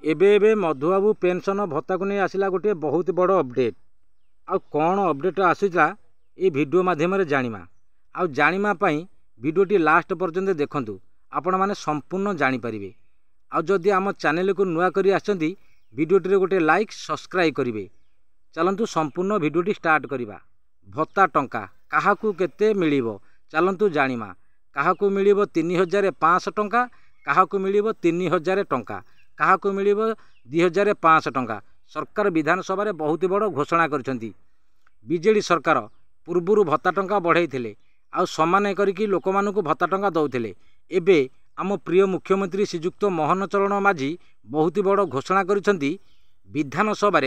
एबे मधुबाबू पेंशन भत्ता को नहीं आसला गोटे बहुत बड़ अपडेट। आउ कौन अपडेट आसूला ये वीडियो माध्यम जानिमा। आउ जानिमा पई वीडियोटी लास्ट पर्यंत देखंतु, आपण माने संपूर्ण जानि परिबे। आउ जदि आम चैनल को नुआ करी आछंती वीडियोटी गोटे लाइक सब्सक्राइब करिवे। चलंतु संपूर्ण वीडियोटी स्टार्ट करिबा। भत्ता टंका काहाकू केते मिलिबो चलंतु जानिमा। काहाकू मिलिबो 3500 टंका, काहाकू मिलिबो 3000 टंका, काहाकू मिलिबो 2500 टंका। सरकार विधानसभा बहुत बड़ घोषणा करछंती। बीजेडी सरकार पूर्वरु भत्ता टंका बढ़ाई थिले, आउ समान करिकी लोक मानकू भत्ता टंका दउथिले। एबे आम प्रिय मुख्यमंत्री श्रीजुक्त मोहन चरण माझी बहुत बड़ घोषणा करछंती। विधानसभा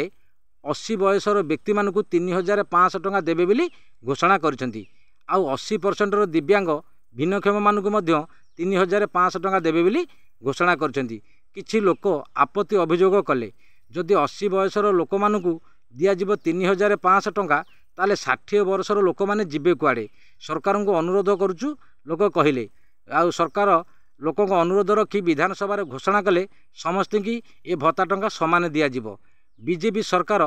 80 बयसर व्यक्ति मानकू 3500 टंका देबे बोली घोषणा करछंती। आउ 80% दिव्यांग भिन्नक्षम मानकू मध्य 3500 टंका देबे बोली घोषणा करछंती। किछि लोक आपत्ति अभियोग कले, जदि 80 बयसर लोक मानकू दियाजिबो 3500 टंका ताले 60 वर्षर लोक माने जिबे कुआडे। सरकार को अनुरोध करुचु लोक कहिले। आउ सरकार लोक अनुरोध रखी विधानसभा घोषणा कले समस्त की ये भत्ता टंका समान दियाजिबो। बीजेपी सरकार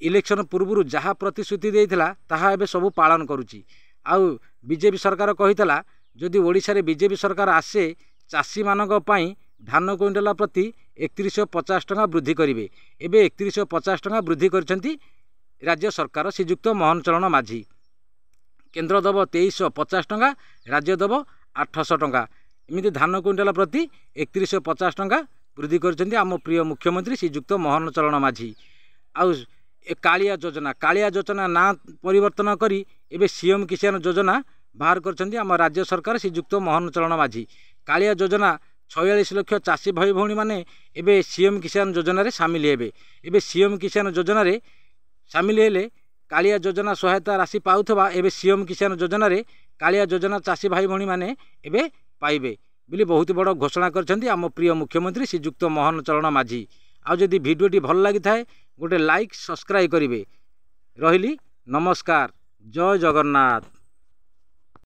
इलेक्शन पूर्व जहाँ प्रतिश्रुति देइथिला ताहा एबे सबु पालन करुची। आउ बीजेपी सरकार कहितला जदि ओडिशा रे बीजेपी सरकार आसे चाषी मानक पई धान क्विंटल प्रति 3150 टंका वृद्धि करिवे। एबे 3150 टंका वृद्धि करछंती राज्य सरकार श्रीजुक्त मोहन चरण माझी। केंद्र दब 2350 टंका, राज्य दब 800 टंका। एमती धान क्विंटल प्रति 3150 टंका वृद्धि करछंती आम प्रिय मुख्यमंत्री श्रीजुक्त मोहन चरण माझी। आउ कालिया योजना ना परिवर्तन करी एबे सीएम किसान योजना बाहर करछंती आम राज्य सरकार श्रीजुक्त मोहन चरण माझी। कालिया योजना 46 लाख चाषी भाई भौणी माने एबे सीएम किसान योजना रे शामिल हेबे। एबे सीएम किसान योजना रे शामिल हेले कालिया योजना सहायता राशि पाउथबा एबे सीएम किसान योजना रे कालिया योजना चाषी भाई भौणी माने एबे पाइबे बोली बहुत बड़ घोषणा करछंती आम प्रिय मुख्यमंत्री श्रीजुक्त मोहन चरण माझी। आउ जदि वीडियोटी भल लागि थाए गोटे लाइक सब्सक्राइब करिवे। रहिली नमस्कार, जय जगन्नाथ।